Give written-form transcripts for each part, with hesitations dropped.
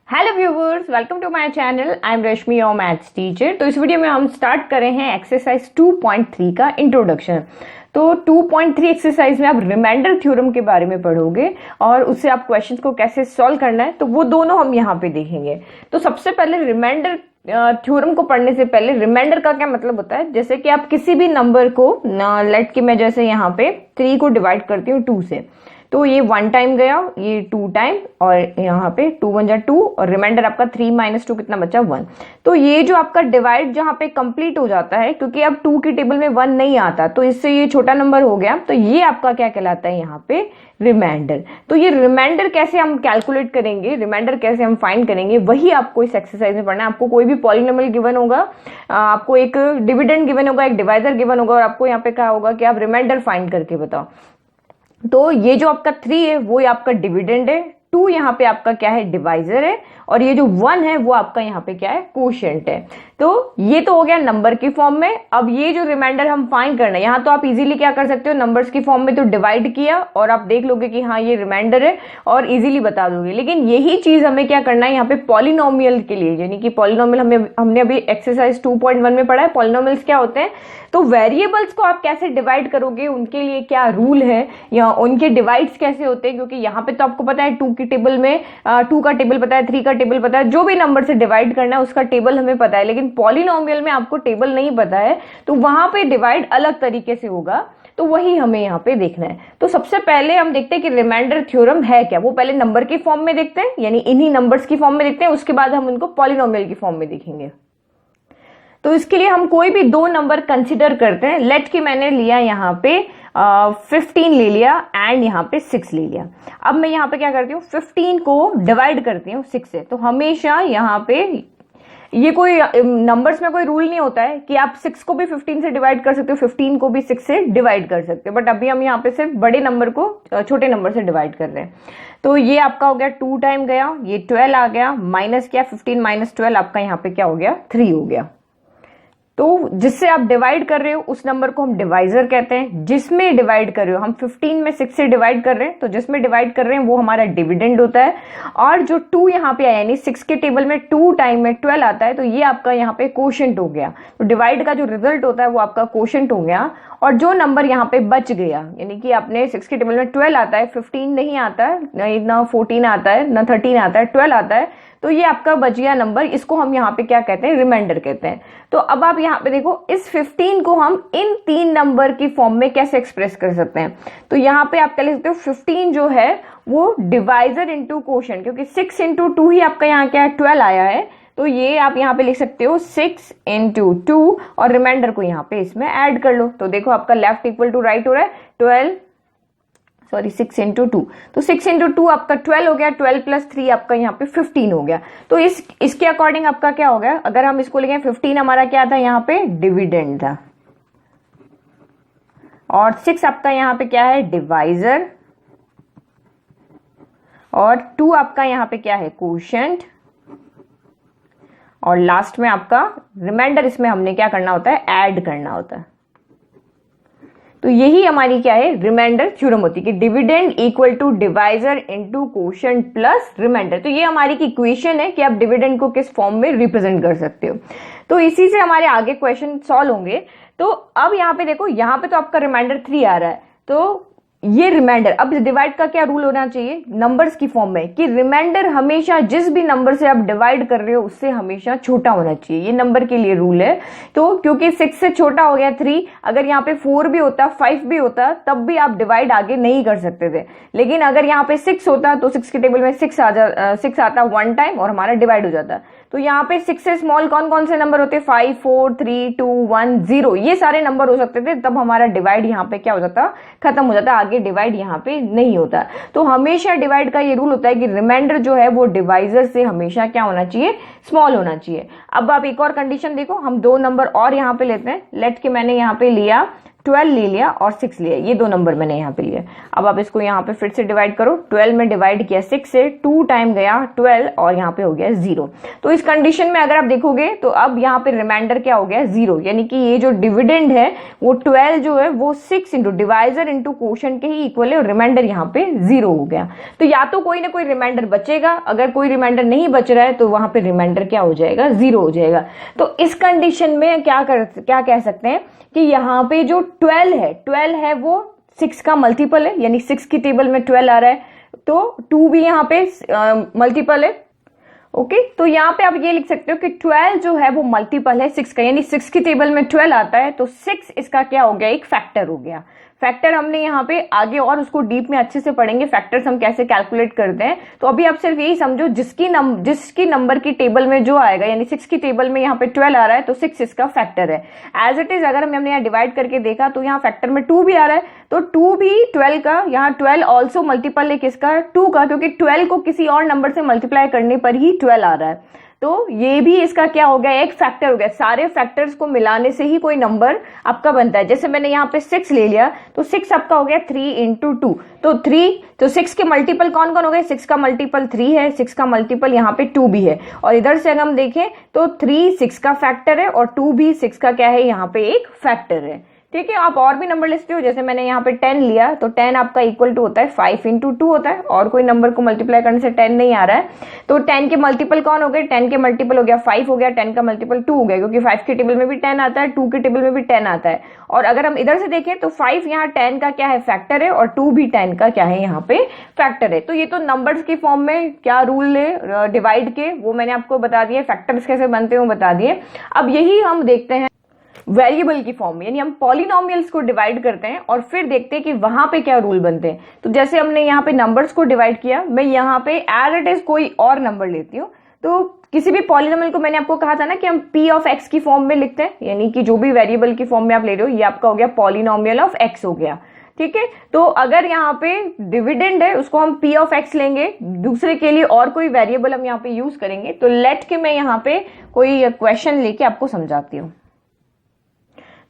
Hello viewers, welcome to my channel. I am Rashmi, your maths teacher. तो इस video में हम स्टार्ट कर रहे हैं एक्सरसाइज 2.3 का इंट्रोडक्शन। तो 2.3 एक्सरसाइज में आप रिमाइंडर थ्योरम के बारे में पढ़ोगे और उससे आप क्वेश्चंस को कैसे सॉल्व करना है तो वो दोनों हम यहाँ पे देखेंगे। तो सबसे पहले रिमाइंडर थ्योरम को पढ़ने से पहले रिमाइंडर का क्या मतलब होता है, जैसे कि आप किसी भी नंबर को लेट कि मैं जैसे यहाँ पे 3 को डिवाइड करती हूँ 2 से, तो ये 1 टाइम गया, ये 2 टाइम, और यहाँ पे 2 1 जा 2 और रिमाइंडर आपका 3 - 2 कितना बचा 1। तो ये जो आपका डिवाइड जहाँ पे कंप्लीट हो जाता है, क्योंकि अब 2 की टेबल में 1 नहीं आता तो इससे ये छोटा नंबर हो गया, तो ये आपका क्या कहलाता है यहाँ पे रिमाइंडर। तो ये रिमाइंडर कैसे हम कैलकुलेट करेंगे, रिमाइंडर कैसे हम फाइंड करेंगे, वही आपको इस एक्सरसाइज में पढ़ना है। आपको कोई भी पॉलिनोमियल गिवन होगा, आपको एक डिविडेंड गिवन होगा, एक डिवाइजर गिवन होगा और आपको यहाँ पे कहा होगा कि आप रिमाइंडर फाइंड करके बताओ। तो ये जो आपका 3 है वो आपका डिविडेंड है, 2 यहाँ पे आपका क्या है डिवाइजर है, और ये जो 1 है वो आपका यहाँ पे क्या है कोशेंट है। तो ये तो हो गया नंबर की फॉर्म में। अब ये जो रिमाइंडर हम फाइंड करना है, यहाँ तो आप इजीली क्या कर सकते हो, नंबर्स की फॉर्म में तो डिवाइड किया और आप देख लोगे कि हाँ ये रिमाइंडर है और इजीली बता दोगे। लेकिन यही चीज हमें क्या करना है यहाँ पे पॉलिनोमियल के लिए, यानी कि पॉलिनोमियल हमने अभी एक्सरसाइज 2.1 में पढ़ा है पॉलिनोमियल्स क्या होते हैं। तो वेरिएबल्स को आप कैसे डिवाइड करोगे, उनके लिए क्या रूल है या उनके डिवाइड्स कैसे होते हैं, क्योंकि यहाँ पे तो आपको पता है 2 की टेबल में 2 का टेबल पता है, 3 का टेबल पता है, जो भी नंबर से डिवाइड करना है उसका टेबल हमें पता है। लेकिन पॉलिनोमियल में आपको टेबल नहीं पता है, तो वहां पे डिवाइड अलग तरीके से होगा, तो वही हमें यहाँ पे देखना है। तो सबसे पहले हम देखते हैं कि रिमाइंडर थ्योरम है क्या। वो पहले नंबर की फॉर्म में देखते हैं, यानी इन्हीं नंबर्स की फॉर्म में देखते हैं, उसके बाद हम उनको पॉलिनोमियल की फॉर्म में देखेंगे। तो इसके लिए हम कोई भी 2 नंबर कंसिडर करते हैं। लेट कि मैंने लिया यहाँ पे 15 ले लिया एंड यहाँ पे 6 ले लिया। अब मैं यहाँ पे क्या करती हूँ, 15 को डिवाइड करती हूँ 6 से। तो हमेशा यहाँ पे ये कोई नंबर्स में कोई रूल नहीं होता है कि आप 6 को भी 15 से डिवाइड कर सकते हो, 15 को भी 6 से डिवाइड कर सकते हो, बट अभी हम यहाँ पे सिर्फ बड़े नंबर को छोटे नंबर से डिवाइड कर रहे हैं। तो ये आपका हो गया 2 टाइम गया, ये 12 आ गया, माइनस किया 15 - 12 आपका यहाँ पे क्या हो गया 3 हो गया। तो जिससे आप डिवाइड कर रहे हो उस नंबर को हम डिवाइजर कहते हैं। जिसमें डिवाइड कर रहे हो, हम 15 में 6 से डिवाइड कर रहे हैं, तो जिसमें डिवाइड कर रहे हैं वो हमारा डिविडेंड होता है। और जो 2 यहाँ पे आया, यानी 6 के टेबल में 2 टाइम में 12 आता है, तो ये आपका यहाँ पे कोशेंट हो गया। तो डिवाइड का जो रिजल्ट होता है वो आपका कोशेंट हो गया। और जो नंबर यहाँ पे बच गया, यानी कि आपने 6 के टेबल में 12 आता है, 15 नहीं आता है, ना 14 आता है, ना 13 आता है, 12 आता है, तो ये आपका बच गया नंबर। इसको हम यहाँ पे क्या कहते हैं, रिमाइंडर कहते हैं। तो अब आप यहाँ पे देखो, इस 15 को हम इन 3 नंबर की फॉर्म में कैसे एक्सप्रेस कर सकते हैं। तो यहाँ पे आप कह सकते हो 15 जो है वो डिवाइजर इंटू कोशेंट, क्योंकि 6 × 2 ही आपका यहाँ क्या है 12 आया है, तो ये आप यहाँ पे लिख सकते हो 6 × 2 और रिमाइंडर को यहाँ पे इसमें ऐड कर लो। तो देखो आपका लेफ्ट इक्वल टू राइट हो रहा है, 6 × 2, तो 6 × 2 आपका 12 हो गया, 12 + 3 आपका यहाँ पे 15 हो गया। तो इसके अकॉर्डिंग आपका क्या हो गया, अगर हम इसको लिखें 15 हमारा क्या था यहाँ पे डिविडेंड था, और 6 आपका यहाँ पे क्या है डिवाइजर, और 2 आपका यहाँ पे क्या है कोशेंट, और लास्ट में आपका रिमाइंडर। इसमें हमने क्या करना होता है, ऐड करना होता है। तो यही हमारी क्या है रिमाइंडर थ्योरम होती है कि dividend equal to divisor into quotient plus remainder. तो ये हमारी इक्वेशन है कि आप डिविडेंड को किस फॉर्म में रिप्रेजेंट कर सकते हो। तो इसी से हमारे आगे क्वेश्चन सॉल्व होंगे। तो अब यहाँ पे देखो, यहाँ पे तो आपका रिमाइंडर 3 आ रहा है, तो ये रिमाइंडर, अब डिवाइड का क्या रूल होना चाहिए नंबर्स की फॉर्म में, कि रिमाइंडर हमेशा जिस भी नंबर से आप डिवाइड कर रहे हो उससे हमेशा छोटा होना चाहिए। ये नंबर के लिए रूल है। तो क्योंकि 6 से छोटा हो गया 3, अगर यहाँ पे 4 भी होता, 5 भी होता, तब भी आप डिवाइड आगे नहीं कर सकते थे। लेकिन अगर यहाँ पे 6 होता तो 6 के टेबल में 6 आता 1 टाइम और हमारा डिवाइड हो जाता। तो यहाँ पे 6 से स्मॉल कौन कौन से नंबर होते, 5 4 3 2 1 0, ये सारे नंबर हो सकते थे, तब हमारा डिवाइड यहाँ पे क्या हो जाता, खत्म हो जाता, आगे डिवाइड यहाँ पे नहीं होता। तो हमेशा डिवाइड का ये रूल होता है कि रिमाइंडर जो है वो डिवाइजर से हमेशा क्या होना चाहिए, स्मॉल होना चाहिए। अब आप एक और कंडीशन देखो, हम 2 नंबर और यहाँ पे लेते हैं। लेट के मैंने यहाँ पे लिया 12 ले लिया और 6 लिया, ये 2 नंबर मैंने यहाँ पे लिया। अब आप इसको यहाँ पे फिर से डिवाइड करो, 12 में डिवाइड किया 6 से, 2 टाइम गया 12 और यहाँ पे हो गया 0। तो इस कंडीशन में अगर आप देखोगे तो अब यहाँ पे रिमाइंडर क्या हो गया 0, यानी कि ये जो डिविडेंड है वो 12 जो है वो 6 इंटू डिवाइजर इंटू क्वोशंट के ही इक्वल है और रिमाइंडर यहाँ पे 0 हो गया। तो या तो कोई ना कोई रिमाइंडर बचेगा, अगर कोई रिमाइंडर नहीं बच रहा है तो वहां पे रिमाइंडर क्या हो जाएगा 0 हो जाएगा। तो इस कंडीशन में क्या कह सकते हैं कि यहाँ पे जो 12 है वो 6 का मल्टीपल है, यानी 6 की टेबल में 12 आ रहा है, तो 2 भी यहाँ पे मल्टीपल है। ओके, तो यहाँ पे आप ये लिख सकते हो कि 12 जो है वो मल्टीपल है 6 का, यानी 6 की टेबल में 12 आता है, तो 6 इसका क्या हो गया, एक फैक्टर हो गया। फैक्टर हमने यहाँ पे आगे और उसको डीप में अच्छे से पढ़ेंगे, फैक्टर्स हम कैसे कैलकुलेट करते हैं। तो अभी आप सिर्फ यही समझो जिसकी नंबर की टेबल में जो आएगा, यानी 6 की टेबल में यहाँ पे 12 आ रहा है तो 6 इसका फैक्टर है। एज इट इज अगर हमने यहाँ डिवाइड करके देखा तो यहाँ फैक्टर में 2 भी आ रहा है, तो 2 भी 12 का, यहाँ 12 ऑल्सो मल्टीपल है किसका, 2 का, क्योंकि 12 को किसी और नंबर से मल्टीप्लाई करने पर ही 12 आ रहा है। तो ये भी इसका क्या हो गया, एक फैक्टर हो गया। सारे फैक्टर्स को मिलाने से ही कोई नंबर आपका बनता है। जैसे मैंने यहाँ पे 6 ले लिया तो 6 आपका हो गया 3 इंटू 2, तो 3, तो 6 के मल्टीपल कौन कौन हो गए, 6 का मल्टीपल 3 है, 6 का मल्टीपल यहाँ पे 2 भी है, और इधर से अगर हम देखें तो 3 6 का फैक्टर है और 2 भी 6 का क्या है, यहाँ पे एक फैक्टर है। ठीक है, आप और भी नंबर ले सकते हो, जैसे मैंने यहाँ पे 10 लिया तो 10 आपका इक्वल टू होता है 5 इंटू 2 होता है, और कोई नंबर को मल्टीप्लाई करने से 10 नहीं आ रहा है, तो 10 के मल्टीपल कौन हो गए, 10 के मल्टीपल हो गया 5 हो गया, 10 का मल्टीपल 2 हो गया, क्योंकि 5 के टेबल में भी 10 आता है, 2 के टेबल में भी 10 आता है। और अगर हम इधर से देखें तो 5 यहाँ 10 का क्या है, फैक्टर है, और 2 भी 10 का क्या है, यहाँ पे फैक्टर है। तो ये तो नंबर्स के फॉर्म में क्या रूल है डिवाइड के, वो मैंने आपको बता दिए, फैक्टर्स कैसे बनते हैं वो बता दिए। अब यही हम देखते हैं वेरिएबल की फॉर्म में, यानी हम पॉलिनोमियल्स को डिवाइड करते हैं और फिर देखते हैं कि वहां पे क्या रूल बनते हैं। तो जैसे हमने यहाँ पे नंबर्स को डिवाइड किया, मैं यहाँ पे एज इट इज कोई और नंबर लेती हूँ। तो किसी भी पॉलिनोमियल को मैंने आपको कहा था ना कि हम p ऑफ x की फॉर्म में लिखते हैं, यानी कि जो भी वेरिएबल की फॉर्म में आप ले रहे हो, ये आपका हो गया पॉलिनोमियल ऑफ x हो गया। ठीक है, तो अगर यहाँ पे डिविडेंड है उसको हम p ऑफ x लेंगे, दूसरे के लिए और कोई वेरिएबल हम यहाँ पे यूज करेंगे। तो लेट के मैं यहाँ पे कोई क्वेश्चन लेके आपको समझाती हूँ।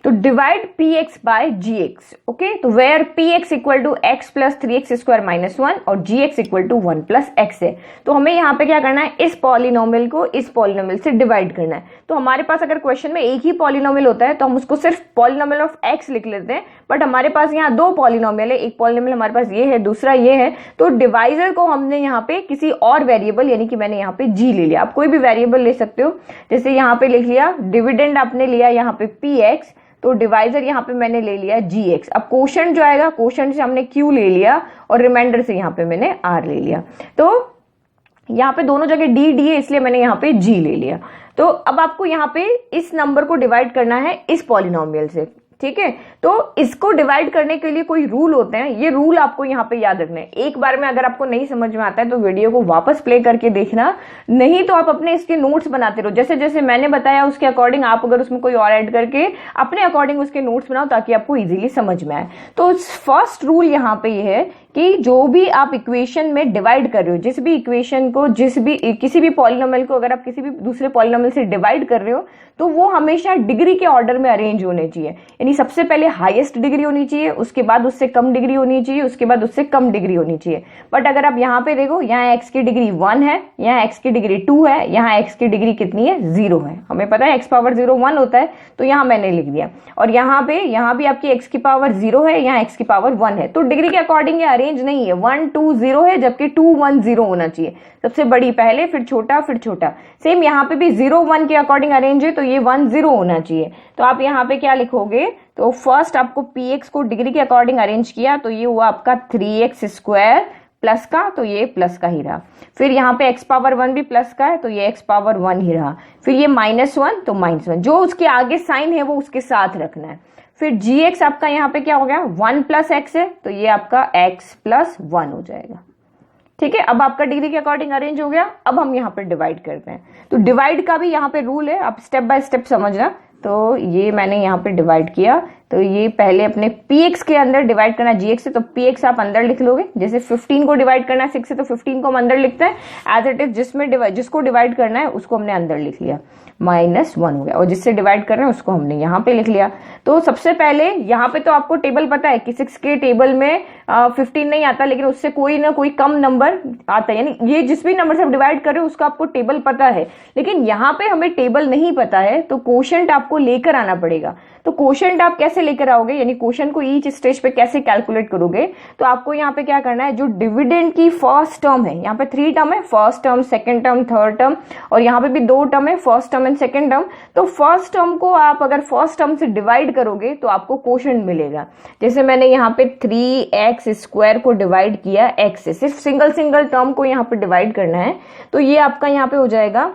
तो divide px by gx, okay, तो where px equal to x plus 3x square minus 1 और gx equal to 1 plus x है। तो हमें यहाँ पे क्या करना है, इस पॉलिनोमियल को इस पॉलिनोमियल से डिवाइड करना है। तो हमारे पास अगर क्वेश्चन में एक ही पॉलिनोमियल होता है तो हम उसको सिर्फ पॉलिनोमियल ऑफ x लिख लेते हैं, बट हमारे पास यहाँ 2 पॉलिनोमियल है, एक पॉलिनोमियल हमारे पास ये है, दूसरा ये है, तो डिवाइजर को हमने यहाँ पे किसी और वेरिएबल, यानी कि मैंने यहाँ पे g ले लिया। आप कोई भी वेरिएबल ले सकते हो, जैसे यहाँ पे लिख लिया डिविडेंड आपने लिया यहाँ पे px, तो डिवाइजर यहाँ पे मैंने ले लिया gx। अब क्वोशंट जो आएगा, क्वोशंट से हमने q ले लिया और रिमाइंडर से यहाँ पे मैंने r ले लिया। तो यहाँ पे दोनों जगह d है, इसलिए मैंने यहाँ पे g ले लिया। तो अब आपको यहाँ पे इस नंबर को डिवाइड करना है इस पॉलिनोमियल से। ठीक है, तो इसको डिवाइड करने के लिए कोई रूल होते हैं, ये रूल आपको यहाँ पे याद रखना है। एक बार में अगर आपको नहीं समझ में आता है तो वीडियो को वापस प्ले करके देखना, नहीं तो आप अपने इसके नोट्स बनाते रहो, जैसे जैसे मैंने बताया उसके अकॉर्डिंग आप अगर उसमें कोई और ऐड करके अपने अकॉर्डिंग उसके नोट्स बनाओ, ताकि आपको इजीली समझ में आए। तो फर्स्ट रूल यहाँ पे ये है कि जो भी आप इक्वेशन में डिवाइड कर रहे हो, जिस भी इक्वेशन को, किसी भी पॉलिनोमियल को अगर आप किसी भी दूसरे पॉलिनोमियल से डिवाइड कर रहे हो, तो वो हमेशा डिग्री के ऑर्डर में अरेंज होने चाहिए। यानी सबसे पहले हाईएस्ट डिग्री होनी चाहिए, उसके बाद उससे कम डिग्री होनी चाहिए, उसके बाद उससे कम डिग्री होनी चाहिए। बट अगर आप यहाँ पे देखो, यहाँ x की डिग्री 1 है, यहाँ x की डिग्री 2 है, यहाँ x की डिग्री कितनी है, 0 है। हमें पता है x पावर 0 1 होता है, तो यहाँ मैंने लिख दिया। और यहाँ भी आपकी x की पावर 0 है, यहाँ x की पावर 1 है, तो डिग्री के अकॉर्डिंग अरेंज नहीं है, 1 2 0 है, जबकि 2 1 0 होना चाहिए। सबसे बड़ी पहले, फिर छोटा, फिर छोटा। सेम यहाँ पे भी 0 1 के अकॉर्डिंग अरेंज है, तो ये 1 0 होना चाहिए। तो आप यहाँ पे क्या लिखोगे, तो फर्स्ट आपको px को डिग्री के अकॉर्डिंग अरेंज किया, तो ये हुआ आपका 3x स्क्वायर प्लस का, तो ये प्लस का ही रहा। फिर यहाँ पे x पावर 1 भी प्लस का है, तो ये x पावर 1 ही रहा। फिर ये -1, तो -1, जो उसके आगे साइन है वो उसके साथ रखना है। फिर gx आपका यहाँ पे क्या हो गया, 1 प्लस x है, तो ये आपका x प्लस 1 हो जाएगा। ठीक है, अब आपका डिग्री के अकॉर्डिंग अरेंज हो गया। अब हम यहाँ पे डिवाइड करते हैं। तो डिवाइड का भी यहाँ पे रूल है, आप स्टेप बाय स्टेप समझना। तो ये मैंने यहाँ पे डिवाइड किया, तो ये पहले अपने px के अंदर डिवाइड करना gx से, तो px आप अंदर लिख लोगे। जैसे 15 को डिवाइड करना है 6 से, तो 15 को हम अंदर लिखते हैं एज इट इज, जिसको डिवाइड करना है उसको हमने अंदर लिख लिया, -1 हो गया, और जिससे डिवाइड कर रहे हैं उसको हमने यहाँ पे लिख लिया। तो सबसे पहले यहाँ पे तो आपको टेबल पता है कि 6 के टेबल में 15 नहीं आता, लेकिन उससे कोई ना कोई कम नंबर आता है, यानी ये जिस भी नंबर से आप डिवाइड कर रहे हो उसका आपको टेबल पता है। लेकिन यहाँ पे हमें टेबल नहीं पता है, तो कोशेंट आपको लेकर आना पड़ेगा। तो कोशेंट आप कैसे लेकर आओगे, यानी कोशेंट को ईच स्टेज पे कैसे कैलकुलेट करोगे, तो आपको यहाँ पे क्या करना है, जो डिविडेंड की फर्स्ट टर्म है, यहाँ पे 3 टर्म है, first term, second term, third term, और यहाँ पे भी 2 टर्म है, first term and second term. तो फर्स्ट टर्म को आप अगर फर्स्ट टर्म से डिवाइड करोगे तो आपको कोशेंट मिलेगा। जैसे मैंने यहाँ पे 3x² को डिवाइड किया x से, सिर्फ सिंगल टर्म को यहाँ पे डिवाइड करना है, तो ये आपका यहाँ पे हो जाएगा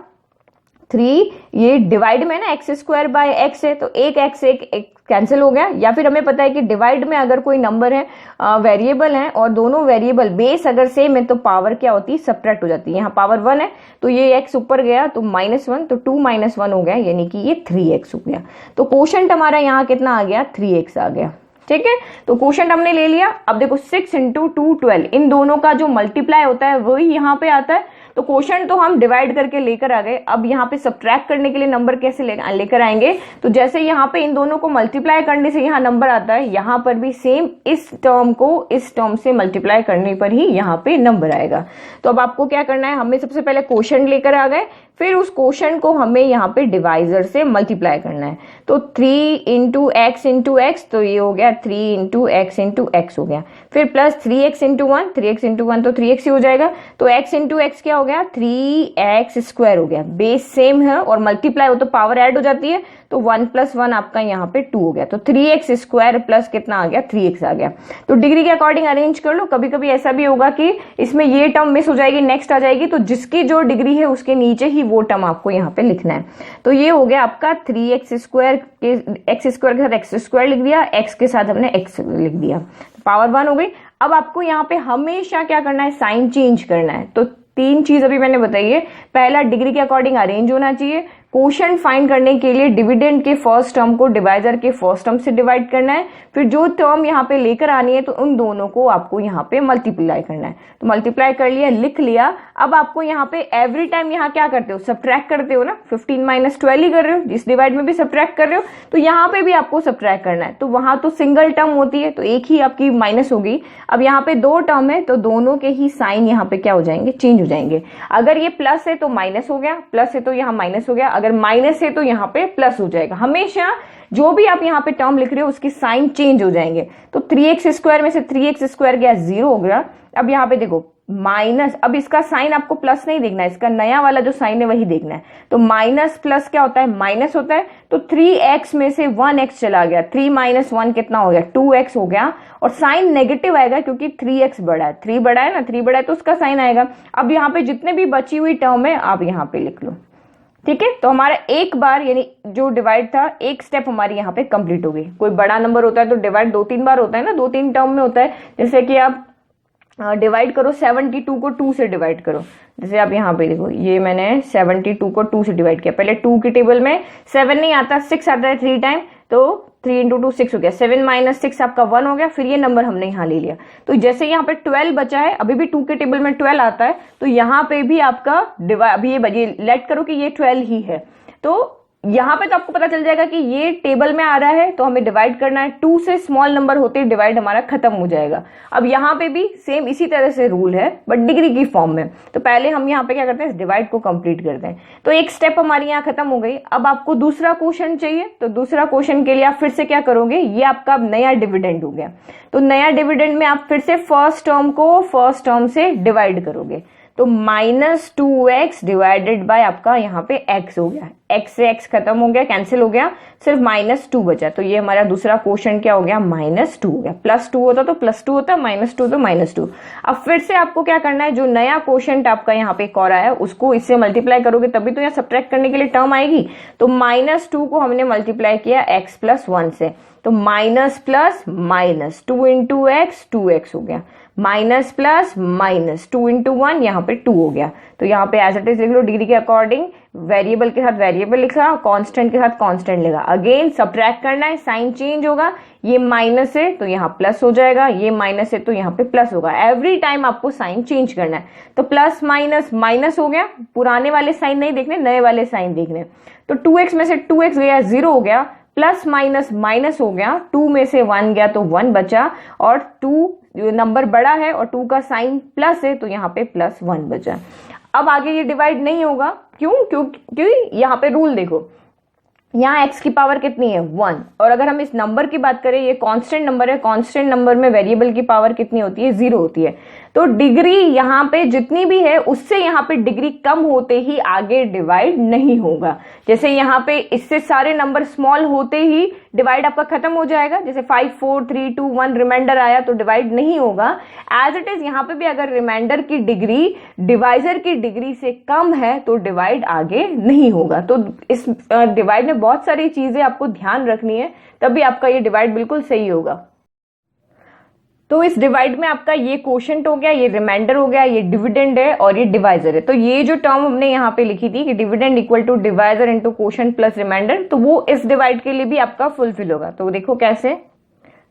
3, ये डिवाइड में ना x² बाय x है, तो एक x एक कैंसिल हो गया। या फिर हमें पता है कि डिवाइड में अगर कोई नंबर है, वेरिएबल है, और दोनों वेरिएबल बेस अगर सेम है तो पावर क्या होती है, सब्ट्रैक्ट हो जाती है। यहाँ पावर 1 है तो ये x ऊपर गया तो -1, तो 2 - 1 हो गया, यानी कि ये 3x हो गया। तो कोशेंट हमारा यहाँ कितना आ गया, 3x आ गया। ठीक है, तो कोशेंट हमने ले लिया। अब देखो 6 × 2 12, इन दोनों का जो मल्टीप्लाई होता है वही यहाँ पे आता है। तो कोशेंट तो हम डिवाइड करके लेकर आ गए, अब यहाँ पे सब्ट्रैक्ट करने के लिए नंबर कैसे लेकर आएंगे, तो जैसे यहाँ पे इन दोनों को मल्टीप्लाई करने से यहाँ नंबर आता है, यहाँ पर भी सेम इस टर्म को इस टर्म से मल्टीप्लाई करने पर ही यहाँ पे नंबर आएगा। तो अब आपको क्या करना है, हमें सबसे पहले कोशेंट लेकर आ गए, फिर उस कोशेंट को हमें यहाँ पे डिवाइजर से मल्टीप्लाई करना है। तो 3 × x, तो ये हो गया 3 × x हो गया, फिर प्लस 3x × 1, 3x × 1 तो 3x ही हो जाएगा, तो x × x क्या हो गया, 3x² हो गया। बेस सेम है और मल्टीप्लाई हो तो पावर ऐड हो जाती है, तो 1 + 1 आपका यहाँ पे 2 हो गया, तो 3x² प्लस कितना आ गया, 3x आ गया। तो डिग्री के अकॉर्डिंग अरेंज कर लो। कभी कभी ऐसा भी होगा कि इसमें ये टर्म मिस हो जाएगी, नेक्स्ट आ जाएगी, तो जिसकी जो डिग्री है उसके नीचे ही वो टर्म आपको यहाँ पे लिखना है। तो ये हो गया आपका 3x² के x² के साथ x² लिख दिया, x के साथ हमने x लिख दिया, पावर 1 हो गई। अब आपको यहाँ पे हमेशा क्या करना है, साइन चेंज करना है। तो 3 चीज अभी मैंने बताई है। पहला, डिग्री के अकॉर्डिंग अरेंज होना चाहिए। कोशेंट फाइंड करने के लिए डिविडेंड के फर्स्ट टर्म को डिवाइजर के फर्स्ट टर्म से डिवाइड करना है, फिर जो टर्म यहाँ पे लेकर आनी है तो उन दोनों को आपको यहाँ पे मल्टीप्लाई करना है। तो मल्टीप्लाई कर लिया, लिख लिया। अब आपको यहाँ पे एवरी टाइम यहाँ क्या करते हो, सब्ट्रैक्ट करते हो ना, 15 - 12 ही कर रहे हो, इस डिवाइड में भी सब्ट्रैक्ट कर रहे हो, तो यहाँ पे भी आपको सब्ट्रैक्ट करना है। तो वहां तो सिंगल टर्म होती है तो एक ही आपकी माइनस होगी। अब यहाँ पे 2 टर्म है तो दोनों के ही साइन यहाँ पे क्या हो जाएंगे, चेंज हो जाएंगे। अगर ये प्लस है तो माइनस हो गया, प्लस है तो यहाँ माइनस हो गया, अगर माइनस है तो यहाँ पे प्लस हो जाएगा। हमेशा जो भी आप यहाँ पे टर्म लिख रहे हो उसकी साइन चेंज हो जाएंगे। तो 3x² में से 3x² गया, 0 हो गया। अब यहाँ पे देखो माइनस, अब इसका साइन आपको प्लस नहीं देखना है, इसका नया वाला जो साइन है वही देखना है। तो माइनस प्लस क्या होता है, माइनस होता है। तो 3x में से 1x चला गया, 3 - 1 कितना हो गया, 2x हो गया। और साइन नेगेटिव आएगा क्योंकि 3x बड़ा है, 3 बड़ा है ना, 3 बड़ा है तो उसका साइन आएगा। अब यहाँ पे जितने भी बची हुई टर्म है आप यहाँ पे लिख लो। ठीक है, तो हमारा एक बार यानी जो डिवाइड था, एक स्टेप हमारी यहाँ पे कंप्लीट हो गई। कोई बड़ा नंबर होता है तो डिवाइड 2-3 बार होता है ना, 2-3 टर्म में होता है। जैसे कि आप डिवाइड करो 72 को 2 से डिवाइड करो। जैसे आप यहाँ पे देखो, ये मैंने 72 को 2 से डिवाइड किया। पहले 2 की टेबल में 7 नहीं आता, 6 आता है 3 टाइम, तो 3 × 2 6 हो गया। 7 - 6 आपका 1 हो गया। फिर ये नंबर हमने यहाँ ले लिया। तो जैसे यहाँ पे 12 बचा है, अभी भी 2 के टेबल में 12 आता है, तो यहाँ पे भी आपका अभी ये लेट करो कि ये 12 ही है। तो यहाँ पे तो आपको पता चल जाएगा कि ये टेबल में आ रहा है तो हमें डिवाइड करना है। 2 से स्मॉल नंबर होते ही डिवाइड हमारा खत्म हो जाएगा। अब यहाँ पे भी सेम इसी तरह से रूल है बट डिग्री की फॉर्म में। तो पहले हम यहाँ पे क्या करते हैं, इस डिवाइड को कंप्लीट करते हैं। तो एक स्टेप हमारी यहाँ खत्म हो गई। अब आपको दूसरा क्वेश्चन चाहिए, तो दूसरा क्वेश्चन के लिए आप फिर से क्या करोगे, ये आपका नया डिविडेंड हो गया। तो नया डिविडेंड में आप फिर से फर्स्ट टर्म को फर्स्ट टर्म से डिवाइड करोगे। तो -2x डिवाइडेड बाय आपका यहाँ पे x हो गया। x से x खत्म हो गया, कैंसिल हो गया, सिर्फ -2 बचा। तो ये हमारा दूसरा क्वेश्चन क्या हो गया, -2 हो गया। +2 होता तो +2 होता, -2 तो -2। अब फिर से आपको क्या करना है, जो नया क्वेश्चन आपका यहाँ पे एक और आया उसको इससे मल्टीप्लाई करोगे तभी तो यहाँ सब्ट्रैक्ट करने के लिए टर्म आएगी। तो -2 को हमने मल्टीप्लाई किया x + 1 से, तो minus plus minus 2 × x 2x हो गया, माइनस प्लस माइनस 2 × 1 यहाँ पे 2 हो गया। तो यहाँ पे एज इट इज लिख लो डिग्री के अकॉर्डिंग वेरिएबल के साथ वेरिएबल लिखा, कांस्टेंट के साथ कांस्टेंट लिखा। अगेन सब्ट्रैक्ट करना है, साइन चेंज होगा, ये माइनस है तो यहाँ प्लस हो जाएगा, ये माइनस है तो यहाँ पे प्लस होगा। एवरी टाइम आपको साइन चेंज करना है। तो प्लस माइनस माइनस हो गया, पुराने वाले साइन नहीं देखने, नए वाले साइन देखने। तो 2x में से 2x गया, 0 हो गया, प्लस माइनस माइनस हो गया, 2 में से 1 गया तो 1 बचा, और 2 नंबर बड़ा है और 2 का साइन प्लस है तो यहाँ पे प्लस 1 बचा। अब आगे ये डिवाइड नहीं होगा, क्यों? क्योंकि यहाँ पे रूल देखो, यहाँ x की पावर कितनी है 1, और अगर हम इस नंबर की बात करें, ये कांस्टेंट नंबर है, कांस्टेंट नंबर में वेरिएबल की पावर कितनी होती है 0 होती है। तो डिग्री यहाँ पे जितनी भी है उससे यहाँ पे डिग्री कम होते ही आगे डिवाइड नहीं होगा। जैसे यहाँ पे इससे सारे नंबर स्मॉल होते ही डिवाइड आपका खत्म हो जाएगा, जैसे 5 4 3 2 1 रिमाइंडर आया तो डिवाइड नहीं होगा। एज इट इज यहाँ पे भी अगर रिमाइंडर की डिग्री डिवाइजर की डिग्री से कम है तो डिवाइड आगे नहीं होगा। तो इस डिवाइड में बहुत सारी चीजें आपको ध्यान रखनी है, तभी आपका ये डिवाइड बिल्कुल सही होगा। तो इस डिवाइड में आपका ये कोशेंट हो गया, ये रिमाइंडर हो गया, ये डिविडेंड है और ये डिवाइजर है। तो ये जो टर्म हमने यहाँ पे लिखी थी कि dividend equal to divisor into quotient plus remainder, तो वो इस डिवाइड के लिए भी आपका फुलफिल होगा। तो देखो कैसे,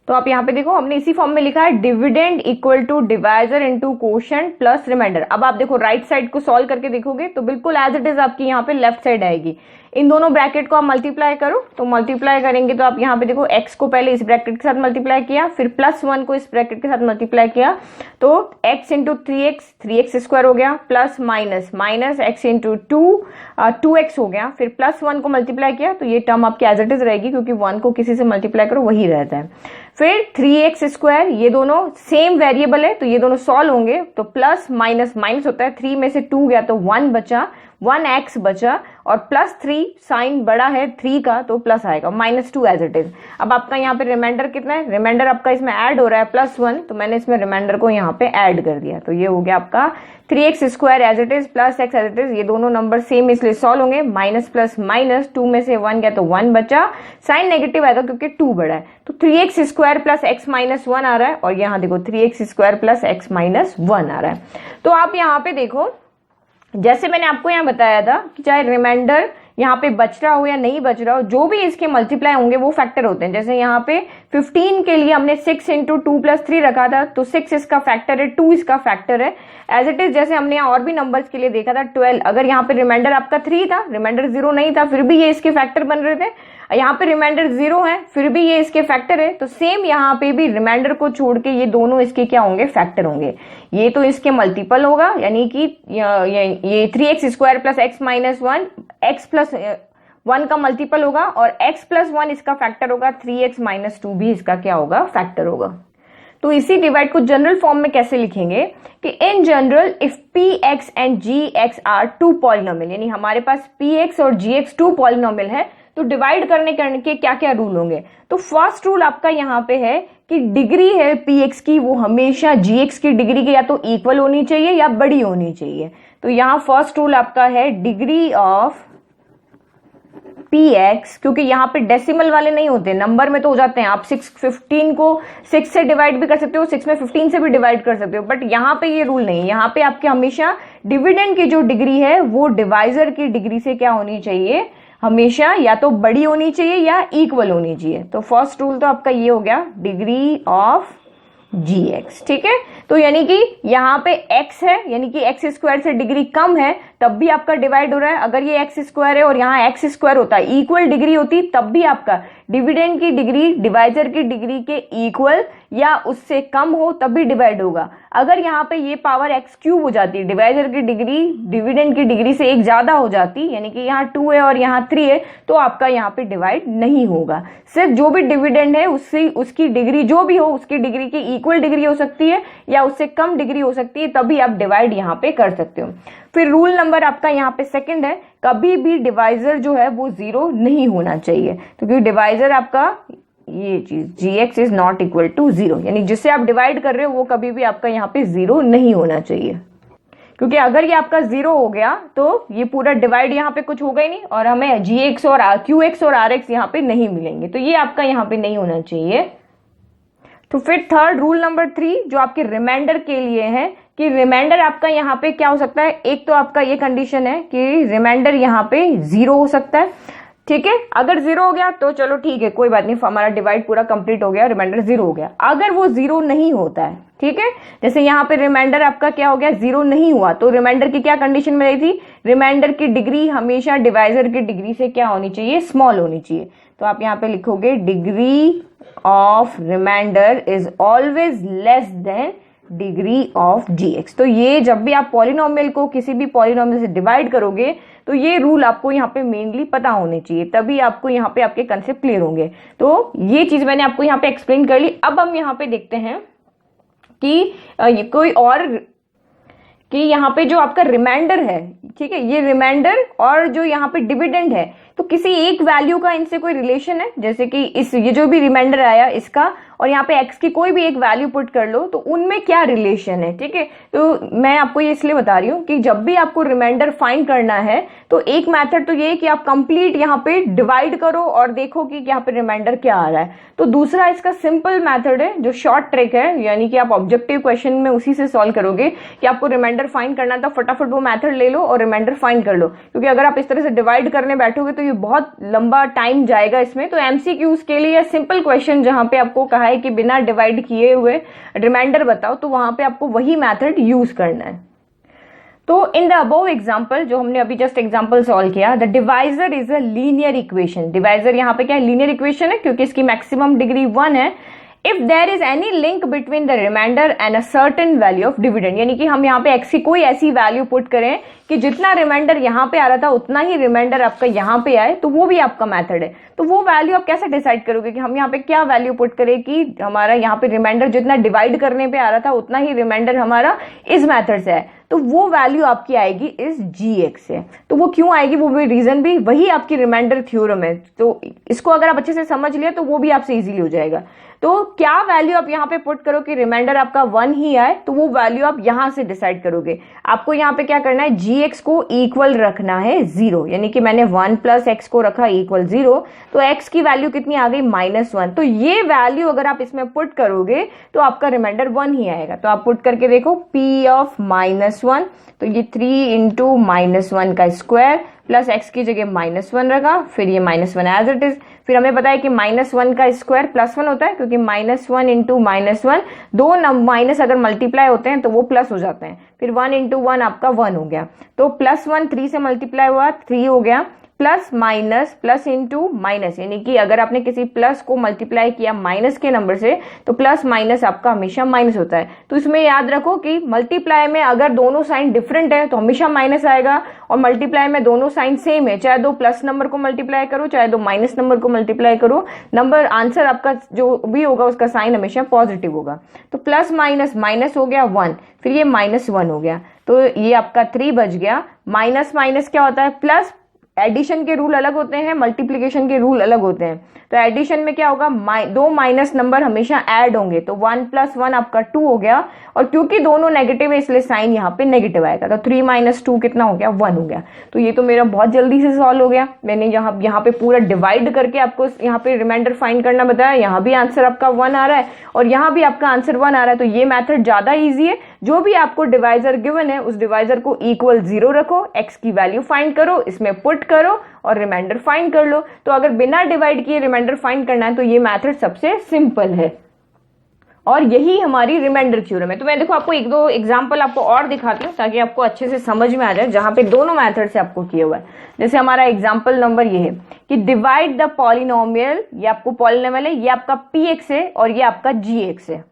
तो आप यहाँ पे देखो हमने इसी फॉर्म में लिखा है dividend equal to divisor into quotient plus remainder. अब आप देखो राइट साइड को सॉल्व करके देखोगे तो बिल्कुल एज इट इज आपकी यहाँ पे लेफ्ट साइड आएगी। इन दोनों ब्रैकेट को आप मल्टीप्लाई करो, तो मल्टीप्लाई करेंगे तो आप यहाँ पे देखो x को पहले इस ब्रैकेट के साथ मल्टीप्लाई किया, फिर +1 को इस ब्रैकेट के साथ मल्टीप्लाई किया, तो x इंटू 3x स्क्वायर हो गया, plus minus minus x into 2x हो गया, फिर +1 को मल्टीप्लाई किया तो ये टर्म आपकी एज इट इज रहेगी, क्योंकि 1 को किसी से मल्टीप्लाई करो वही रहता है। फिर 3x स्क्वायर, ये दोनों सेम वेरिएबल है तो ये दोनों सॉल्व होंगे, तो प्लस माइनस माइनस होता है, 3 में से 2 गया तो 1 बचा, 1x बचा, और +3 साइन बड़ा है 3 का तो प्लस आएगा, -2 एज इट इज। अब आपका यहाँ पे रिमाइंडर कितना है, रिमाइंडर आपका इसमें ऐड हो रहा है +1, तो मैंने इसमें रिमाइंडर को यहाँ पे ऐड कर दिया, तो ये हो गया आपका 3x square as it is plus x as it is. ये दोनों नंबर सेम इसलिए सॉल्व होंगे, माइनस प्लस माइनस, 2 में से 1 गया तो 1 बचा, साइन नेगेटिव आएगा क्योंकि 2 बड़ा है, तो 3x square plus x minus 1 आ रहा है, और यहाँ देखो 3x square plus x minus 1 आ रहा है। तो आप यहाँ पे देखो, जैसे मैंने आपको यहाँ बताया था कि चाहे रिमाइंडर यहाँ पे बच रहा हो या नहीं बच रहा हो, जो भी इसके मल्टीप्लाई होंगे वो फैक्टर होते हैं। जैसे यहाँ पे 15 के लिए हमने 6 इंटू 2 प्लस 3 रखा था, तो 6 इसका फैक्टर है, 2 इसका फैक्टर है। एज इट इज जैसे हमने यहाँ और भी नंबर्स के लिए देखा था 12, अगर यहाँ पे रिमाइंडर आपका 3 था, रिमाइंडर 0 नहीं था, फिर भी ये इसके फैक्टर बन रहे थे। यहाँ पे रिमाइंडर 0 है, फिर भी ये इसके फैक्टर है, तो सेम यहाँ पे भी रिमाइंडर को छोड़ के ये दोनों इसके क्या होंगे, फैक्टर होंगे। ये तो इसके मल्टीपल होगा, यानी कि ये 3x square plus x minus 1 x plus 1 का मल्टीपल होगा, और x प्लस 1 इसका फैक्टर होगा, 3x माइनस 2 भी इसका क्या होगा, फैक्टर होगा। तो इसी डिवाइड को जनरल फॉर्म में कैसे लिखेंगे कि in general if px and gx are 2 polynomial, यानी हमारे पास px और gx 2 पॉलिनोमियल है, तो डिवाइड करने के क्या क्या रूल होंगे। तो फर्स्ट रूल आपका यहाँ पे है कि डिग्री है px की वो हमेशा gx की डिग्री के या तो इक्वल होनी चाहिए या बड़ी होनी चाहिए। तो यहाँ फर्स्ट रूल आपका है डिग्री ऑफ px, क्योंकि यहाँ पे डेसिमल वाले नहीं होते, नंबर में तो हो जाते हैं। आप 15 को 6 से डिवाइड भी कर सकते हो, 6 में 15 से भी डिवाइड कर सकते हो, बट यहाँ पे ये रूल नहीं है। यहाँ पे आपके हमेशा डिविडेंड की जो डिग्री है वो डिवाइजर की डिग्री से क्या होनी चाहिए, हमेशा या तो बड़ी होनी चाहिए या इक्वल होनी चाहिए। तो फर्स्ट रूल तो आपका ये हो गया डिग्री ऑफ gx, ठीक है। तो यानी कि यहाँ पे x है, यानी कि x स्क्वायर से डिग्री कम है, तब भी आपका डिवाइड हो रहा है। अगर ये x स्क्वायर है और यहाँ x स्क्वायर होता है, इक्वल डिग्री होती, तब भी आपका डिविडेंड की डिग्री डिवाइजर की डिग्री के इक्वल या उससे कम हो तब भी डिवाइड होगा। अगर यहाँ पे ये पावर x क्यूब हो जाती है, डिवाइजर की डिग्री डिविडेंड की डिग्री से एक ज्यादा हो जाती, यानी कि यहाँ 2 है और यहाँ 3 है, तो आपका यहाँ पे डिवाइड नहीं होगा। सिर्फ जो भी डिविडेंड है उसकी डिग्री जो भी हो, उसकी डिग्री की इक्वल डिग्री हो सकती है या उससे कम डिग्री हो सकती है, तभी आप डिवाइड यहाँ पे कर सकते हो। फिर रूल नंबर आपका यहाँ पे सेकंड है, कभी भी डिवाइजर जो है वो 0 नहीं होना चाहिए। तो क्योंकि डिवाइजर आपका ये चीज gx is not equal to 0, यानी जिससे आप डिवाइड कर रहे हो वो कभी भी आपका यहाँ पे 0 नहीं होना चाहिए, क्योंकि अगर ये आपका 0 हो गया तो ये पूरा डिवाइड यहाँ पे कुछ होगा ही नहीं, और हमें gx और qx और rx यहाँ पे नहीं मिलेंगे, तो ये आपका यहाँ पे नहीं होना चाहिए। तो फिर थर्ड रूल नंबर 3 जो आपके रिमाइंडर के लिए है कि रिमाइंडर आपका यहाँ पे क्या हो सकता है, एक तो आपका ये कंडीशन है कि रिमाइंडर यहाँ पे 0 हो सकता है, ठीक है। अगर 0 हो गया तो चलो ठीक है, कोई बात नहीं, हमारा डिवाइड पूरा कंप्लीट हो गया, रिमाइंडर 0 हो गया। अगर वो 0 नहीं होता है, ठीक है, जैसे यहाँ पे रिमाइंडर आपका क्या हो गया, 0 नहीं हुआ, तो रिमाइंडर की क्या कंडीशन में रही थी, रिमाइंडर की डिग्री हमेशा डिवाइजर की डिग्री से क्या होनी चाहिए, स्मॉल होनी चाहिए। तो आप यहाँ पे लिखोगे degree of remainder is always less than degree of gx। तो ये जब भी आप पॉलिनोमियल को किसी भी पॉलिनोमियल से डिवाइड करोगे तो ये रूल आपको यहाँ पे मेनली पता होने चाहिए, तभी आपको यहाँ पे आपके कंसेप्ट क्लियर होंगे। तो ये चीज मैंने आपको यहाँ पे एक्सप्लेन कर ली। अब हम यहाँ पे देखते हैं कि कोई और, कि यहाँ पे जो आपका रिमाइंडर है, ठीक है, ये रिमाइंडर और जो यहाँ पे डिविडेंड है, तो किसी एक वैल्यू का इनसे कोई रिलेशन है, जैसे कि इस ये जो भी रिमाइंडर आया इसका और यहाँ पे x की कोई भी एक वैल्यू पुट कर लो, तो उनमें क्या रिलेशन है, ठीक है। तो मैं आपको ये इसलिए बता रही हूँ कि जब भी आपको रिमाइंडर फाइंड करना है तो एक मेथड तो ये है कि आप कंप्लीट यहाँ पे डिवाइड करो और देखो कि यहाँ पे रिमाइंडर क्या आ रहा है। तो दूसरा इसका सिंपल मेथड है जो शॉर्ट ट्रिक है, यानी कि आप ऑब्जेक्टिव क्वेश्चन में उसी से सॉल्व करोगे कि आपको रिमाइंडर फाइंड करना था, फटाफट वो मेथड ले लो और रिमाइंडर फाइंड कर लो, क्योंकि अगर आप इस तरह से डिवाइड करने बैठोगे तो ये बहुत लंबा टाइम जाएगा इसमें। तो एमसीक्यूज के लिए सिंपल क्वेश्चन जहां पे आपको कहा है कि बिना डिवाइड किए हुए रिमाइंडर बताओ, तो वहां पे आपको वही मेथड यूज करना है। तो इन द अबव एग्जांपल, जो हमने अभी जस्ट एग्जांपल सॉल्व किया, the divisor is a linear equation. Divisor यहाँ पे क्या है, लीनियर इक्वेशन है, क्योंकि इसकी मैक्सिमम डिग्री 1 है। If there is any link between the remainder and a certain value of dividend, यानी कि हम यहाँ पे x की कोई ऐसी वैल्यू पुट करें कि जितना रिमाइंडर यहाँ पे आ रहा था उतना ही रिमाइंडर आपका यहाँ पे आए, तो वो भी आपका मेथड है। तो वो वैल्यू आप कैसे डिसाइड करोगे कि हम यहाँ पे क्या वैल्यू पुट करें कि हमारा यहाँ पे रिमाइंडर जितना डिवाइड करने पे आ रहा था उतना ही रिमाइंडर हमारा इस मेथड से है, तो वो वैल्यू आपकी आएगी इस gx से। तो वो क्यों आएगी, वो भी रीजन भी वही आपकी रिमाइंडर थ्योरम है। तो इसको अगर आप अच्छे से समझ लिया तो वो भी आपसे इजीली हो जाएगा। तो क्या वैल्यू आप यहाँ पे पुट करो कि रिमाइंडर आपका 1 ही आए, तो वो वैल्यू आप यहाँ से डिसाइड करोगे। आपको यहाँ पे क्या करना है, gx को इक्वल रखना है 0, यानी कि मैंने 1 प्लस एक्स को रखा इक्वल 0, तो x की वैल्यू कितनी आ गई, -1। तो ये वैल्यू अगर आप इसमें पुट करोगे तो आपका रिमाइंडर 1 ही आएगा। तो आप पुट करके देखो p ऑफ -1, तो ये 3 इंटू -1 का स्क्वायर प्लस x की जगह -1 रखा, फिर ये -1 एज इट इज। फिर हमें पता है कि -1 का स्क्वायर +1 होता है, क्योंकि -1 इंटू -1 दो माइनस अगर मल्टीप्लाई होते हैं तो वो प्लस हो जाते हैं। फिर 1 इंटू 1 आपका 1 हो गया, तो +1 3 से मल्टीप्लाई हुआ 3 हो गया, plus minus plus into minus, यानी कि अगर आपने किसी प्लस को मल्टीप्लाई किया माइनस के नंबर से तो प्लस माइनस आपका हमेशा माइनस होता है। तो इसमें याद रखो कि मल्टीप्लाई में अगर दोनों साइन डिफरेंट है तो हमेशा माइनस आएगा, और मल्टीप्लाई में दोनों साइन सेम है, चाहे दो प्लस नंबर को मल्टीप्लाई करो चाहे दो माइनस नंबर को मल्टीप्लाई करो, नंबर आंसर आपका जो भी होगा उसका साइन हमेशा पॉजिटिव होगा। तो प्लस माइनस माइनस हो गया 1, फिर ये -1 हो गया, तो ये आपका 3 बच गया। माइनस माइनस क्या होता है, प्लस। एडिशन के रूल अलग होते हैं, मल्टीप्लिकेशन के रूल अलग होते हैं। तो एडिशन में क्या होगा, दो माइनस नंबर हमेशा ऐड होंगे, तो 1 + 1 आपका 2 हो गया, और क्योंकि दोनों नेगेटिव है इसलिए साइन यहाँ पे नेगेटिव आएगा, तो 3 - 2 कितना हो गया, 1 हो गया। तो ये तो मेरा बहुत जल्दी से सॉल्व हो गया। मैंने यहाँ पे पूरा डिवाइड करके आपको यहाँ पे रिमाइंडर फाइंड करना बताया, यहाँ भी आंसर आपका 1 आ रहा है और यहाँ भी आपका आंसर 1 आ रहा है। तो ये मैथड ज्यादा ईजी है। जो भी आपको डिवाइजर गिवन है उस डिवाइजर को इक्वल 0 रखो, x की वैल्यू फाइंड करो, इसमें पुट करो और रिमाइंडर फाइंड कर लो। तो अगर बिना डिवाइड किए रिमाइंडर फाइंड करना है तो ये मेथड सबसे सिंपल है, और यही हमारी रिमाइंडर थ्योरम है। तो मैं देखो आपको एक दो एग्जांपल आपको और दिखाती हूँ ताकि आपको अच्छे से समझ में आ जाए, जहां पे दोनों मेथड से आपको किया हुआ है। जैसे हमारा एग्जांपल नंबर ये है कि डिवाइड द पॉलिनोमियल, ये आपको पॉलिनोमियल है, ये आपका px है और ये आपका gx है,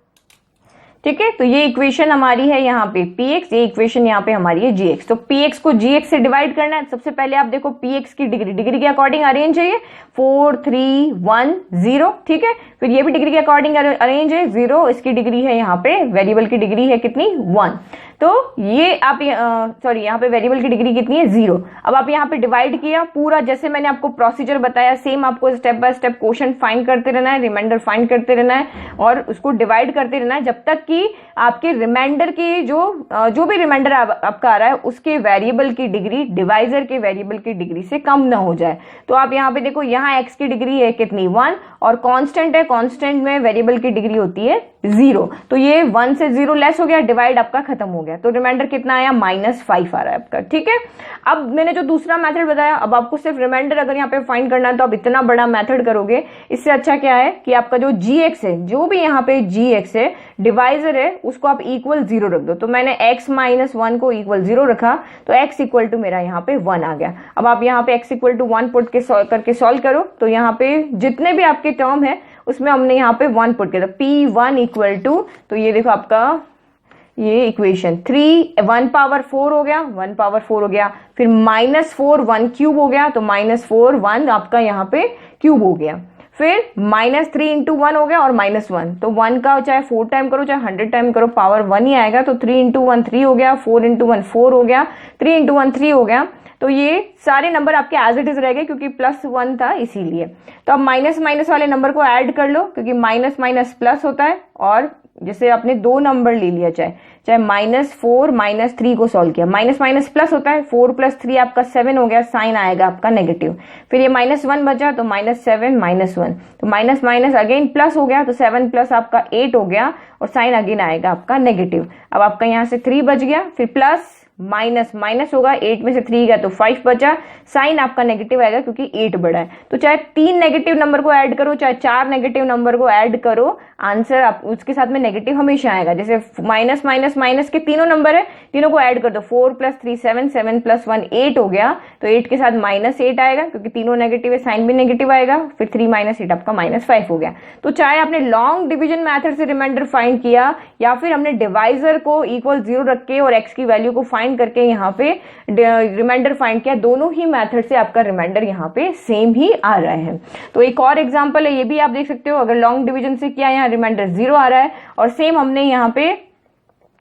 ठीक है। तो ये इक्वेशन हमारी है यहाँ पे px, ये इक्वेशन यहाँ पे हमारी है gx। तो px को gx से डिवाइड करना है। सबसे पहले आप देखो px की डिग्री के अकॉर्डिंग अरेंज है, 4 3 1 0, ठीक है। फिर ये भी डिग्री के अकॉर्डिंग अरेंज है 0, इसकी डिग्री है यहाँ पे, वेरिएबल की डिग्री है कितनी 1। तो ये आप यहाँ पे वेरिएबल की डिग्री कितनी है 0। अब आप यहाँ पे डिवाइड किया पूरा, जैसे मैंने आपको प्रोसीजर बताया सेम आपको step by step question find करते रहना है, रिमाइंडर फाइंड करते रहना है और उसको डिवाइड करते रहना है जब तक कि आपके रिमाइंडर की जो भी रिमाइंडर आपका आ रहा है उसके वेरिएबल की डिग्री डिवाइजर के वेरिएबल की डिग्री से कम ना हो जाए। तो आप यहाँ पे देखो, यहाँ x की डिग्री है कितनी 1 और कांस्टेंट है, कांस्टेंट में वेरिएबल की डिग्री होती है 0। तो ये 1 से 0 लेस हो गया, डिवाइड आपका खत्म हो गया, तो रिमाइंडर कितना आया, -5 आ रहा है आपका। ठीक है, अब मैंने जो दूसरा मेथड बताया, अब आपको सिर्फ रिमाइंडर अगर यहाँ पे फाइंड करना है तो आप इतना बड़ा मेथड करोगे। इससे अच्छा क्या है कि आपका जो gx है, जो भी यहाँ पे gx है, डिवाइजर है, उसको आप इक्वल 0 रख दो। तो मैंने x - 1 को इक्वल 0 रखा, तो x इक्वल टू मेरा यहाँ पे 1 आ गया। अब आप यहाँ पे x इक्वल टू 1 पुट करके सॉल्व करो, तो यहाँ पे जितने भी आपके टर्म है उसमें हमने यहाँ पे 1 पुट किया, तो p1 इक्वल टू, तो ये देखो आपका ये इक्वेशन 3 1 पावर 4 हो गया, 1 पावर 4 हो गया, फिर -4 1 क्यूब हो गया, तो -4 1 आपका यहाँ पे क्यूब हो गया, फिर -3 इंटू 1 हो गया और -1, तो 1 का चाहे 4 टाइम करो चाहे 100 टाइम करो पावर 1 ही आएगा, तो 3 इंटू 1 3 हो गया, 4 इंटू 1 4 हो गया, 3 इंटू 1 3 हो गया। तो ये सारे नंबर आपके एज इट इज रह गए क्योंकि +1 था इसीलिए। तो अब माइनस माइनस वाले नंबर को ऐड कर लो, क्योंकि माइनस माइनस प्लस होता है, और जैसे आपने 2 नंबर ले लिया, चाहे -4 -3 को सॉल्व किया, माइनस माइनस प्लस होता है, 4 + 3 आपका 7 हो गया, साइन आएगा आपका नेगेटिव, फिर ये -1 बचा, तो -7 -1, तो माइनस माइनस अगेन प्लस हो गया, तो 7 प्लस आपका 8 हो गया, और साइन अगेन आएगा आपका नेगेटिव। अब आपका यहाँ से 3 बच गया, फिर प्लस माइनस माइनस होगा, 8 में से 3 गया तो 5 बचा, साइन आपका नेगेटिव आएगा क्योंकि 8 बड़ा है। तो चाहे 3 नेगेटिव नंबर को ऐड करो चाहे 4 नेगेटिव नंबर को ऐड करो, आंसर आप उसके साथ में नेगेटिव हमेशा आएगा। जैसे माइनस माइनस माइनस के तीनों नंबर है, तीनों को ऐड कर दो, 4 + 3 7 7 + 1 8 हो गया, तो 8 के साथ -8 आएगा क्योंकि तीनों नेगेटिव है, साइन भी नेगेटिव आएगा, फिर 3 - 8 आपका -5 हो गया। तो चाहे आपने लॉन्ग डिवीजन मेथड से रिमाइंडर फाइंड किया या फिर हमने डिवाइजर को इक्वल 0 रख के और x की वैल्यू को फाइंड करके यहाँ पे रिमाइंडर फाइंड किया, दोनों ही मेथड से आपका रिमाइंडर यहाँ पे सेम ही आ रहा है। तो एक और एग्जांपल है, ये भी आप देख सकते हो, अगर लॉन्ग डिवीजन से किया यहाँ रिमाइंडर 0 आ रहा है, और सेम हमने यहाँ पे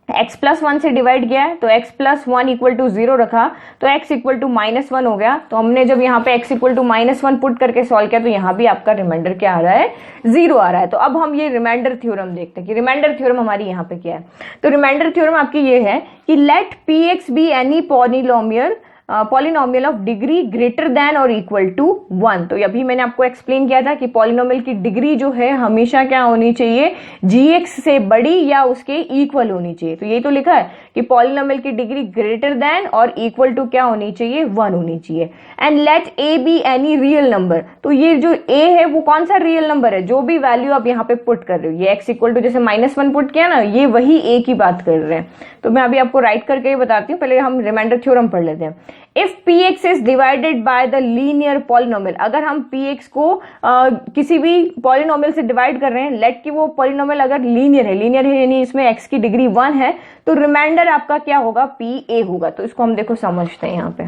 x + 1 से डिवाइड किया है, तो x + 1 इक्वल टू 0 रखा, तो x इक्वल टू -1 हो गया। तो हमने जब यहाँ पे x इक्वल टू -1 पुट करके सॉल्व किया, तो यहाँ भी आपका रिमाइंडर क्या आ रहा है, 0 आ रहा है। तो अब हम ये रिमाइंडर थ्योरम देखते हैं कि रिमाइंडर थ्योरम हमारी यहाँ पे क्या है। तो रिमाइंडर थ्योरम आपकी ये है कि let px be any polynomial of degree greater than और इक्वल टू 1। तो अभी मैंने आपको एक्सप्लेन किया था कि पॉलिनोमियल की डिग्री जो है हमेशा क्या होनी चाहिए, gx से बड़ी या उसके इक्वल होनी चाहिए। तो यही तो लिखा है कि पॉलिनोमियल की डिग्री ग्रेटर देन और इक्वल टू क्या होनी चाहिए, 1 होनी चाहिए। And let a be any real number. तो ये जो a है वो कौन सा रियल नंबर है, जो भी वैल्यू आप यहाँ पे पुट कर रहे हो, ये x इक्वल टू जैसे -1 पुट किया ना, ये वही a की बात कर रहे हैं। तो मैं अभी आपको राइट करके ही बताती हूँ, पहले हम रिमाइंडर थ्योरम पढ़ लेते हैं। If px is divided by the linear polynomial, अगर हम px को किसी भी पॉलिनोमियल से डिवाइड कर रहे हैं, लेट कि वो पॉलिनोमियल अगर लीनियर है यानी इसमें x की डिग्री 1 है, तो रिमाइंडर आपका क्या होगा, pa होगा। तो इसको हम देखो समझते हैं यहाँ पे।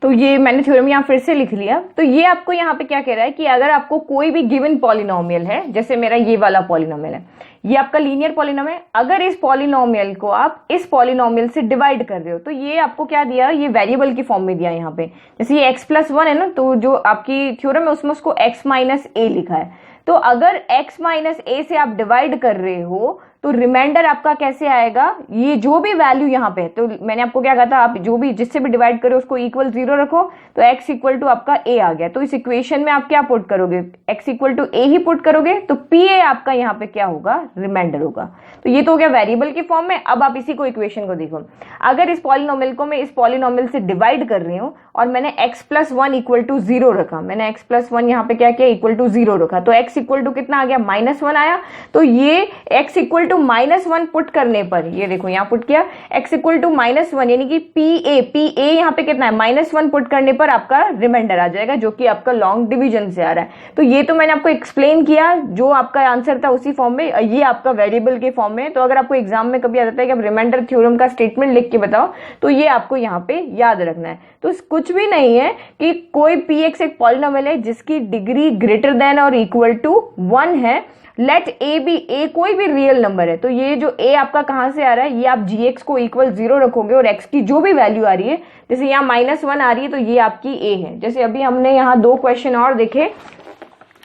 तो ये मैंने थ्योरम यहाँ फिर से लिख लिया। तो ये आपको यहाँ पे क्या कह रहा है कि अगर आपको कोई भी गिवन पॉलिनोमियल है, जैसे मेरा ये वाला पॉलिनोमियल है, ये आपका लीनियर पॉलिनोमियल है, अगर इस पॉलिनोमियल को आप इस पॉलिनोमियल से डिवाइड कर रहे हो, तो ये आपको क्या दिया, ये वेरिएबल की फॉर्म में दिया यहाँ पे। जैसे ये x + 1 है ना, तो जो आपकी थ्योरम है उसमें उसको x - a लिखा है। तो अगर x - a से आप डिवाइड कर रहे हो, तो रिमाइंडर आपका कैसे आएगा, ये जो भी वैल्यू यहाँ पे, तो मैंने आपको क्या कहा था, आप जो भी जिससे भी डिवाइड करो उसको इक्वल 0 रखो, तो x इक्वल टू आपका a आ गया। तो इस इक्वेशन में आप क्या पुट करोगे, x इक्वल टू a ही पुट करोगे, तो pa आपका यहाँ पे क्या होगा, रिमाइंडर होगा। तो ये तो हो गया वेरिएबल की फॉर्म में। अब आप इसी को इक्वेशन को देखो, अगर इस पॉलिनोमियल को मैं इस पॉलिनोमियल से डिवाइड कर रही हूँ और मैंने x + 1 इक्वल टू 0 रखा, मैंने x + 1 यहाँ पे क्या किया, इक्वल टू 0 रखा, तो x इक्वल टू कितना आ गया, -1 आया। तो ये x इक्वल टू -1 पुट करने पर, ये देखो यहाँ पुट किया, x इक्वल टू -1 यानी कि pa यहाँ पे कितना है, -1 पुट करने पर आपका रिमाइंडर आ जाएगा, जो कि आपका लॉन्ग डिवीजन से आ रहा है। तो ये तो मैंने आपको एक्सप्लेन किया, जो आपका आंसर था उसी फॉर्म में, ये आपका वेरिएबल के फॉर्म में। तो अगर आपको एग्जाम में कभी आ जाता है कि आप रिमाइंडर थ्योरम का स्टेटमेंट लिख के बताओ, तो ये आपको यहाँ पे याद रखना है। तो कुछ भी नहीं है कि कोई px एक पॉलिनोमियल है जिसकी डिग्री ग्रेटर देन और इक्वल टू 1 है। लेट a बी, a कोई भी रियल नंबर है, तो ये जो a आपका कहां से आ रहा है, ये आप gx को इक्वल 0 रखोगे और x की जो भी वैल्यू आ रही है, जैसे यहाँ -1 आ रही है, तो ये आपकी a है। जैसे अभी हमने यहाँ 2 क्वेश्चन और देखे,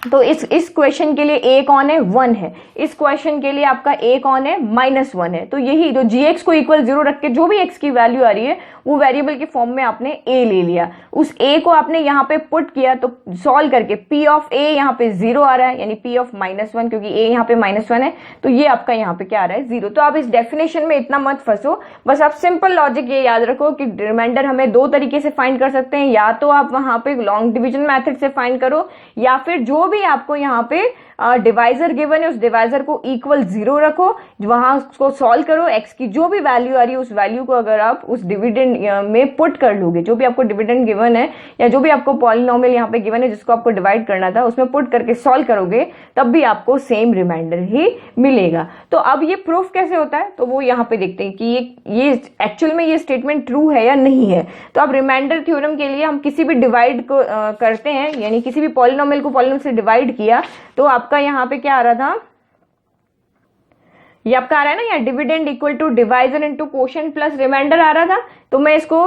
तो इस क्वेश्चन के लिए a कौन है, 1 है। इस क्वेश्चन के लिए आपका a कौन है, -1 है। तो यही तो gx को इक्वल 0 रख के जो भी x की वैल्यू आ रही है वो वेरिएबल के फॉर्म में आपने a ले लिया, उस a को आपने यहाँ पे पुट किया, तो सॉल्व करके p ऑफ a यहाँ पे 0 आ रहा है, यानी p ऑफ -1, क्योंकि a यहाँ पे -1 है, तो ये आपका यहाँ पे क्या आ रहा है, 0। तो आप इस डेफिनेशन में इतना मत फंसो, बस आप सिंपल लॉजिक ये याद रखो कि रिमाइंडर हमें दो तरीके से फाइंड कर सकते हैं, या तो आप वहां पे लॉन्ग डिवीजन मेथड से फाइंड करो, या फिर जो भी आपको यहाँ पे डिवाइजर गिवन है उस डिवाइजर को इक्वल 0 रखो, वहां उसको सॉल्व करो, x की जो भी वैल्यू आ रही है उस वैल्यू को अगर आप उस डिविडेंड में पुट कर लोगे, जो भी आपको डिविडेंड गिवन है या जो भी आपको पॉलिनोमियल यहाँ पे गिवन है जिसको आपको डिवाइड करना था उसमें पुट करके सॉल्व करोगे, तब भी आपको सेम रिमाइंडर ही मिलेगा। तो अब ये प्रूफ कैसे होता है, तो वो यहाँ पे देखते हैं कि ये एक्चुअल में ये स्टेटमेंट ट्रू है या नहीं है। तो अब रिमाइंडर थ्योरम के लिए हम किसी भी डिवाइड को करते हैं, यानी किसी भी पॉलिनोमियल को पॉलिनोमियल से डिवाइड किया, तो आपका यहाँ पे क्या आ रहा था, ये आपका आ रहा है ना, यहाँ dividend equal to divisor into quotient plus remainder आ रहा था। तो मैं इसको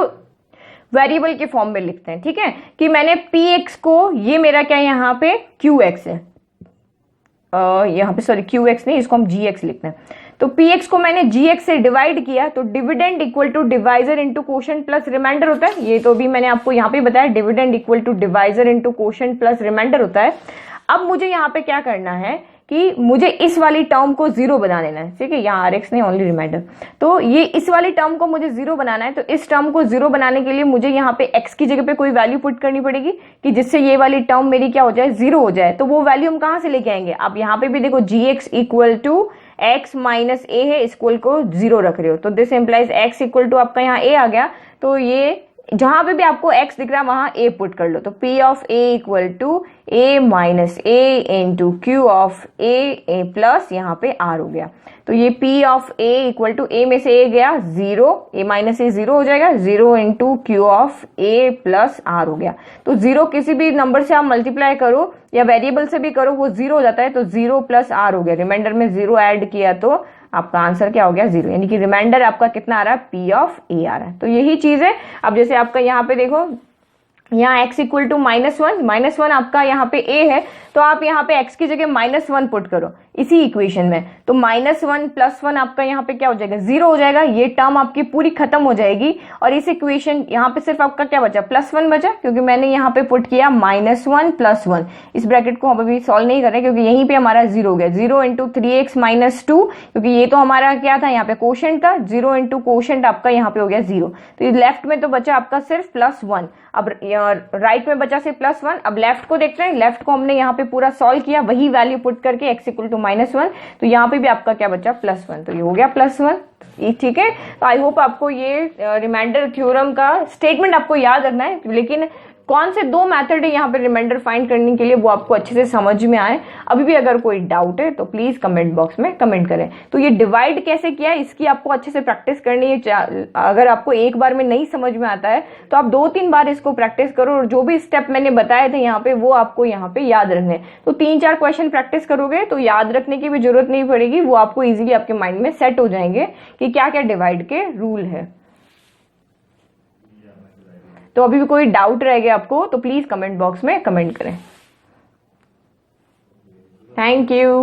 वेरिएबल के फॉर्म में लिखते हैं, ठीक है, कि मैंने px को, ये मेरा क्या यहाँ पे qx है, यहाँ पे सॉरी qx नहीं, इसको हम gx लिखते हैं। तो px को मैंने gx से डिवाइड किया, तो dividend equal to divisor into quotient plus remainder होता है। ये तो भी मैंने आपको यहाँ पे बताया, dividend equal to divisor into quotient plus remainder होता है। अब मुझे यहाँ पे क्या करना है कि मुझे इस वाली टर्म को 0 बना लेना है, ठीक है, यहाँ rx नहीं ओनली रिमाइंडर, तो ये इस वाली टर्म को मुझे 0 बनाना है। तो इस टर्म को 0 बनाने के लिए मुझे यहाँ पे x की जगह पे कोई वैल्यू पुट करनी पड़ेगी कि जिससे ये वाली टर्म मेरी क्या हो जाए, 0 हो जाए। तो वो वैल्यू हम कहाँ से लेके आएंगे, आप यहाँ पे भी देखो gx equal to x minus a है, इक्वल को 0 रख रहे हो, तो this implies x equal to आपका यहाँ a आ गया। तो ये जहां पे भी आपको x दिख रहा है वहां a पुट कर लो, तो p of a equal to a minus a into q of a plus यहाँ पे r हो गया। तो ये p of a equal to a में से a गया 0, a माइनस a 0 हो जाएगा, 0 into q of a plus r हो गया। तो 0 किसी भी नंबर से आप मल्टीप्लाई करो या वेरिएबल से भी करो वो 0 हो जाता है, तो 0 प्लस r हो गया, रिमाइंडर में 0 ऐड किया तो आपका आंसर क्या हो गया, 0, यानी कि रिमाइंडर आपका कितना आ रहा है, p ऑफ a आ रहा है। तो यही चीज है। अब जैसे आपका यहाँ पे देखो, यहाँ x इक्वल टू -1 आपका यहाँ पे a है, तो आप यहाँ पे x की जगह -1 पुट करो इसी इक्वेशन में, तो -1 प्लस 1 आपका यहाँ पे क्या हो जाएगा, 0 हो जाएगा। ये टर्म आपकी पूरी खत्म हो जाएगी और इस इक्वेशन यहाँ पे सिर्फ आपका क्या बचा, +1 बचा, क्योंकि मैंने यहाँ पे पुट किया -1 प्लस 1। इस ब्रैकेट को हम अभी सॉल्व नहीं कर रहे क्योंकि यहीं पे हमारा 0 हो गया, 0 इंटू 3x माइनस 2, क्योंकि ये तो हमारा क्या था यहाँ पे कोशेंट था, 0 इंटू कोशेंट आपका यहाँ पे हो गया 0। तो लेफ्ट में तो बचा आपका सिर्फ +1, अब राइट में बचा सिर्फ +1। अब लेफ्ट को देखते हैं, लेफ्ट को हमने यहाँ पे पूरा सॉल्व किया, वही वैल्यू पुट करके x इक्वल टू -1, तो यहाँ पे भी आपका क्या बचा, +1, तो ये हो गया +1, ठीक है। तो आई होप आपको ये रिमाइंडर थ्योरम का स्टेटमेंट आपको याद रखना है, लेकिन कौन से दो मेथड है यहाँ पे रिमाइंडर फाइंड करने के लिए वो आपको अच्छे से समझ में आए। अभी भी अगर कोई डाउट है तो प्लीज कमेंट बॉक्स में कमेंट करें। तो ये डिवाइड कैसे किया है इसकी आपको अच्छे से प्रैक्टिस करनी है। अगर आपको एक बार में नहीं समझ में आता है तो आप 2-3 बार इसको प्रैक्टिस करो, और जो भी स्टेप मैंने बताए थे यहाँ पे वो आपको यहाँ पे याद रखने। तो 3-4 क्वेश्चन प्रैक्टिस करोगे तो याद रखने की भी जरूरत नहीं पड़ेगी, वो आपको ईजिली आपके माइंड में सेट हो जाएंगे कि क्या क्या डिवाइड के रूल है। तो अभी भी कोई डाउट रह गया आपको तो प्लीज कमेंट बॉक्स में कमेंट करें। Thank you.